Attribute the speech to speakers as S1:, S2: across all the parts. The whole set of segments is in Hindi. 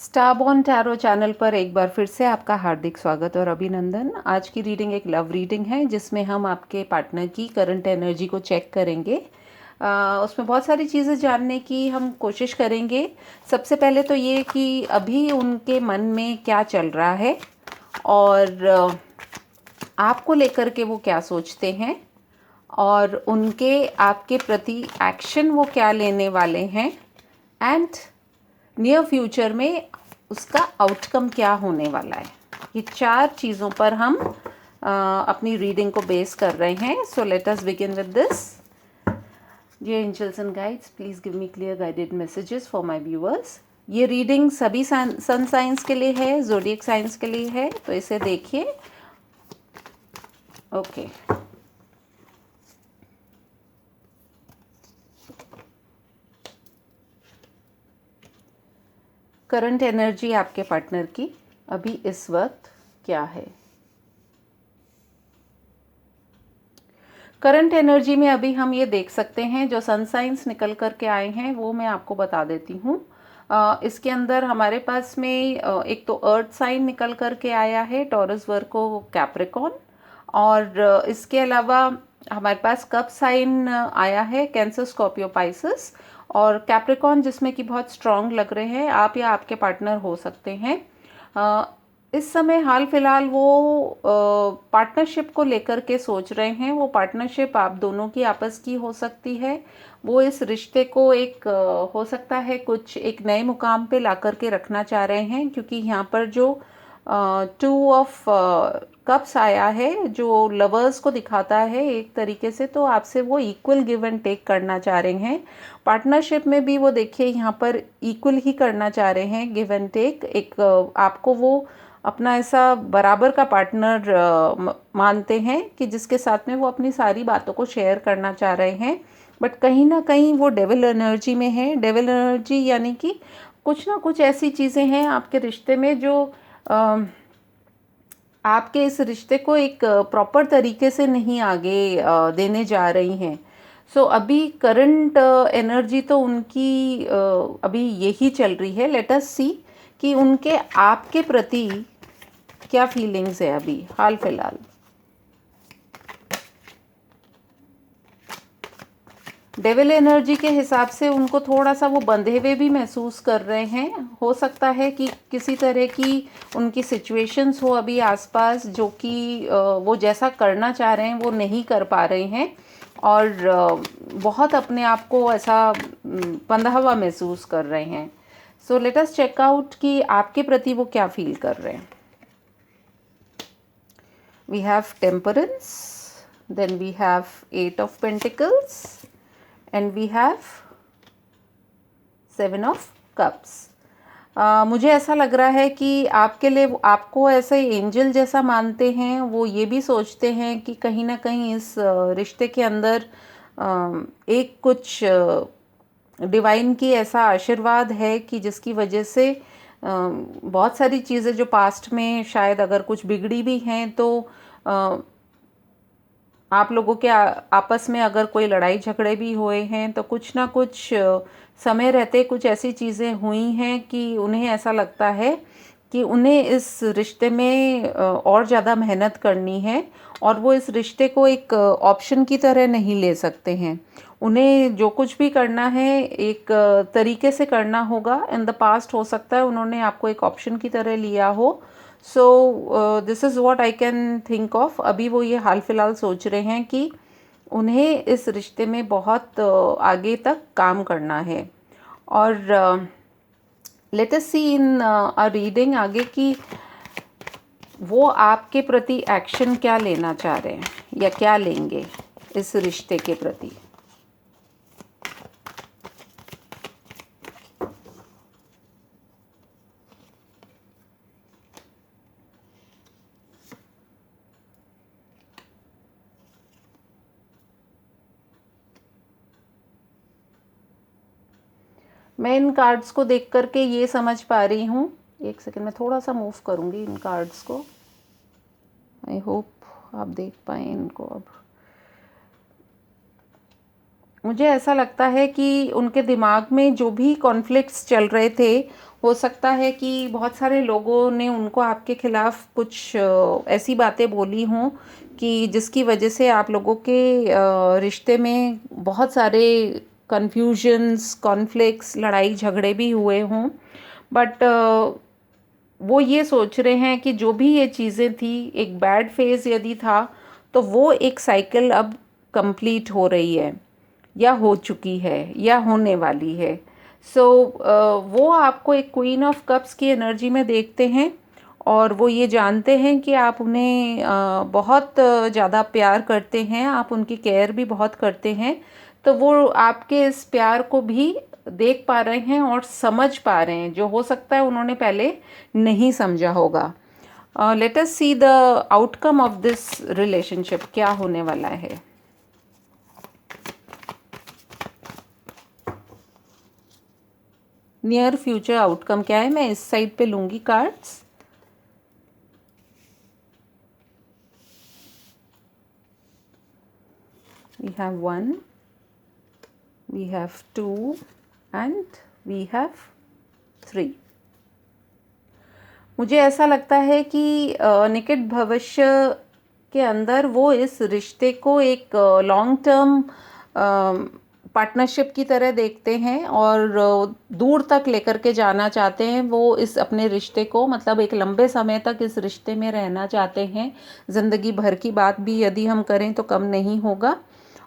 S1: स्टारबॉर्न टैरो चैनल पर एक बार फिर से आपका हार्दिक स्वागत और अभिनंदन। आज की रीडिंग एक लव रीडिंग है जिसमें हम आपके पार्टनर की करंट एनर्जी को चेक करेंगे। उसमें बहुत सारी चीज़ें जानने की हम कोशिश करेंगे। सबसे पहले तो ये कि अभी उनके मन में क्या चल रहा है और आपको लेकर के वो क्या सोचते हैं और उनके आपके प्रति एक्शन वो क्या लेने वाले हैं एंड नियर फ्यूचर में उसका आउटकम क्या होने वाला है। ये चार चीज़ों पर हम अपनी रीडिंग को बेस कर रहे हैं। So let us begin with this. Dear angels and guides, please give me clear guided messages for my viewers. ये रीडिंग सभी सन साइंस के लिए है, ज़ोडिएक साइंस के लिए है, तो इसे देखिए। ओके करंट एनर्जी आपके पार्टनर की अभी इस वक्त क्या है। करंट एनर्जी में अभी हम ये देख सकते हैं, जो सन साइंस निकल कर के आए हैं वो मैं आपको बता देती हूँ। इसके अंदर हमारे पास में एक तो अर्थ साइन निकल कर के आया है, टॉरस वर्गो कैप्रिकॉर्न, और इसके अलावा हमारे पास कप साइन आया है, कैंसर स्कॉर्पियो पाइसेस, और कैप्रिकॉर्न जिसमें कि बहुत स्ट्रांग लग रहे हैं। आप या आपके पार्टनर हो सकते हैं। इस समय हाल फिलहाल वो पार्टनरशिप को लेकर के सोच रहे हैं। वो पार्टनरशिप आप दोनों की आपस की हो सकती है। वो इस रिश्ते को एक हो सकता है कुछ एक नए मुकाम पे ला कर के रखना चाह रहे हैं, क्योंकि यहाँ पर जो 2 ऑफ कप्स आया है जो लवर्स को दिखाता है एक तरीके से, तो आपसे वो इक्वल गिव एंड टेक करना चाह रहे हैं। पार्टनरशिप में भी वो देखिए यहाँ पर इक्वल ही करना चाह रहे हैं, गिव एंड टेक। एक आपको वो अपना ऐसा बराबर का पार्टनर मानते हैं कि जिसके साथ में वो अपनी सारी बातों को शेयर करना चाह रहे हैं। बट कहीं ना कहीं वो डेविल एनर्जी में है। डेविल एनर्जी यानी कि कुछ ना कुछ ऐसी चीज़ें हैं आपके रिश्ते में जो आपके इस रिश्ते को एक प्रॉपर तरीके से नहीं आगे देने जा रही हैं। सो अभी करंट एनर्जी तो उनकी अभी यही चल रही है। लेट अस सी कि उनके आपके प्रति क्या फीलिंग्स है अभी हाल फिलहाल। डेविल एनर्जी के हिसाब से उनको थोड़ा सा वो बंधे हुए भी महसूस कर रहे हैं। हो सकता है कि किसी तरह की उनकी सिचुएशंस हो अभी आसपास जो कि वो जैसा करना चाह रहे हैं वो नहीं कर पा रहे हैं, और बहुत अपने आप को ऐसा बंधा हुआ महसूस कर रहे हैं। So let us check out कि आपके प्रति वो क्या फील कर रहे हैं। We have Temperance, then we have 8 of Pentacles, and we have 7 of Cups. मुझे ऐसा लग रहा है कि आपके लिए आपको ऐसे एंजल जैसा मानते हैं। वो ये भी सोचते हैं कि कहीं ना कहीं इस रिश्ते के अंदर एक कुछ डिवाइन की ऐसा आशीर्वाद है कि जिसकी वजह से बहुत सारी चीज़ें जो पास्ट में शायद अगर कुछ बिगड़ी भी हैं, तो आप लोगों के आपस में अगर कोई लड़ाई झगड़े भी हुए हैं तो कुछ ना कुछ समय रहते कुछ ऐसी चीज़ें हुई हैं कि उन्हें ऐसा लगता है कि उन्हें इस रिश्ते में और ज़्यादा मेहनत करनी है, और वो इस रिश्ते को एक ऑप्शन की तरह नहीं ले सकते हैं। उन्हें जो कुछ भी करना है एक तरीके से करना होगा। इन द पास्ट हो सकता है उन्होंने आपको एक ऑप्शन की तरह लिया हो। So this is what I can think of. अभी वो ये हाल फिलहाल सोच रहे हैं कि उन्हें इस रिश्ते में बहुत आगे तक काम करना है। और let us C in a reading आगे कि वो आपके प्रति एक्शन क्या लेना चाह रहे हैं या क्या लेंगे इस रिश्ते के प्रति। मैं इन कार्ड्स को देख करके ये समझ पा रही हूँ। एक सेकंड, मैं थोड़ा सा मूव करूँगी इन कार्ड्स को। आई होप आप देख पाएँ इनको। अब मुझे ऐसा लगता है कि उनके दिमाग में जो भी कॉन्फ्लिक्ट्स चल रहे थे, हो सकता है कि बहुत सारे लोगों ने उनको आपके खिलाफ कुछ ऐसी बातें बोली हों कि जिसकी वजह से आप लोगों के रिश्ते में बहुत सारे कन्फ्यूजन्स, कॉन्फ्लिक्ट्स, लड़ाई झगड़े भी हुए हों। बट वो ये सोच रहे हैं कि जो भी ये चीज़ें थी, एक बैड फेज़ यदि था, तो वो एक साइकिल अब कंप्लीट हो रही है या हो चुकी है या होने वाली है। सो वो आपको एक क्वीन ऑफ कप्स की एनर्जी में देखते हैं और वो ये जानते हैं कि आप उन्हें बहुत ज़्यादा प्यार करते हैं, आप उनकी केयर भी बहुत करते हैं। तो वो आपके इस प्यार को भी देख पा रहे हैं और समझ पा रहे हैं, जो हो सकता है उन्होंने पहले नहीं समझा होगा। Let us see the outcome of this relationship, क्या होने वाला है। नियर फ्यूचर आउटकम क्या है, मैं इस साइड पे लूंगी cards. We have 1, we have 2 and we have 3। मुझे ऐसा लगता है कि निकट भविष्य के अंदर वो इस रिश्ते को एक लॉन्ग टर्म पार्टनरशिप की तरह देखते हैं और दूर तक लेकर के जाना चाहते हैं। वो इस अपने रिश्ते को, मतलब एक लंबे समय तक इस रिश्ते में रहना चाहते हैं। ज़िंदगी भर की बात भी यदि हम करें तो कम नहीं होगा।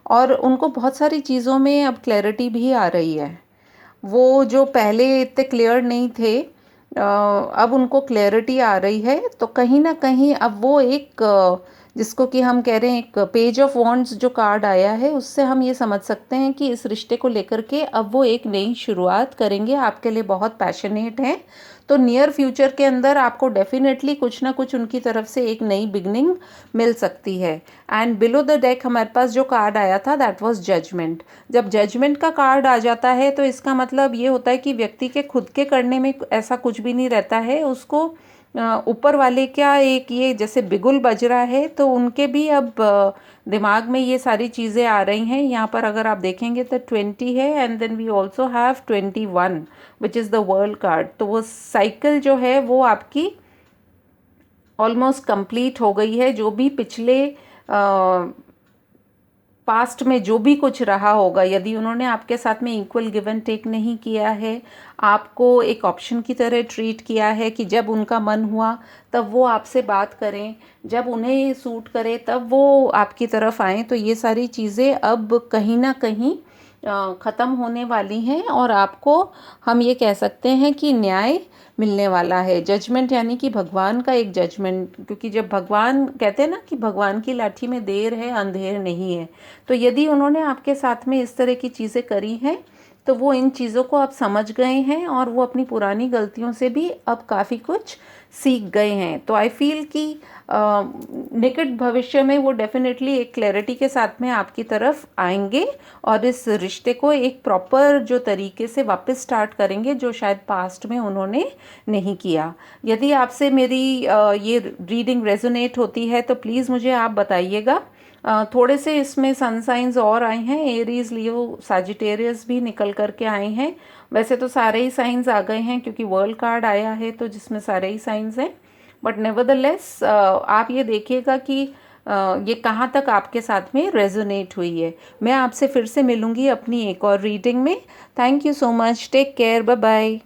S1: और उनको बहुत सारी चीज़ों में अब क्लैरिटी भी आ रही है। वो जो पहले इतने क्लियर नहीं थे, अब उनको क्लैरिटी आ रही है। तो कहीं ना कहीं अब वो एक जिसको कि हम कह रहे हैं, एक पेज ऑफ वॉन्ड्स जो कार्ड आया है, उससे हम ये समझ सकते हैं कि इस रिश्ते को लेकर के अब वो एक नई शुरुआत करेंगे। आपके लिए बहुत पैशनेट हैं। तो नियर फ्यूचर के अंदर आपको डेफिनेटली कुछ ना कुछ उनकी तरफ से एक नई बिगनिंग मिल सकती है। एंड बिलो द डेक हमारे पास जो कार्ड आया था, दैट वाज जजमेंट। जब जजमेंट का कार्ड आ जाता है तो इसका मतलब ये होता है कि व्यक्ति के खुद के करने में ऐसा कुछ भी नहीं रहता है। उसको ऊपर वाले क्या एक ये जैसे बिगुल बज रहा है, तो उनके भी अब दिमाग में ये सारी चीज़ें आ रही हैं। यहाँ पर अगर आप देखेंगे तो 20 है and then we also have 21 which is the world card. तो वो साइकिल जो है वो आपकी ऑलमोस्ट कंप्लीट हो गई है। जो भी पिछले पास्ट में जो भी कुछ रहा होगा, यदि उन्होंने आपके साथ में इक्वल गिव एंड टेक नहीं किया है, आपको एक ऑप्शन की तरह ट्रीट किया है कि जब उनका मन हुआ तब वो आपसे बात करें, जब उन्हें सूट करे तब वो आपकी तरफ आएँ, तो ये सारी चीज़ें अब कहीं ना कहीं ख़त्म होने वाली हैं। और आपको हम ये कह सकते हैं कि न्याय मिलने वाला है। जजमेंट यानी कि भगवान का एक जजमेंट, क्योंकि जब भगवान कहते हैं ना कि भगवान की लाठी में देर है अंधेर नहीं है, तो यदि उन्होंने आपके साथ में इस तरह की चीज़ें करी हैं तो वो इन चीज़ों को आप समझ गए हैं और वो अपनी पुरानी गलतियों से भी अब काफ़ी कुछ सीख गए हैं। तो आई फील कि निकट भविष्य में वो डेफिनेटली एक क्लैरिटी के साथ में आपकी तरफ आएंगे और इस रिश्ते को एक प्रॉपर जो तरीके से वापस स्टार्ट करेंगे, जो शायद पास्ट में उन्होंने नहीं किया। यदि आपसे मेरी ये रीडिंग रेजोनेट होती है तो प्लीज़ मुझे आप बताइएगा। थोड़े से इसमें सन साइंस और आए हैं, एरीज, लियो, सैजिटेरियस भी निकल करके आए हैं। वैसे तो सारे ही साइंस आ गए हैं क्योंकि वर्ल्ड कार्ड आया है तो जिसमें सारे ही साइंस हैं। बट नेवरदलेस आप ये देखिएगा कि ये कहाँ तक आपके साथ में रेजोनेट हुई है। मैं आपसे फिर से मिलूँगी अपनी एक और रीडिंग में। Thank you so much, take care, bye bye.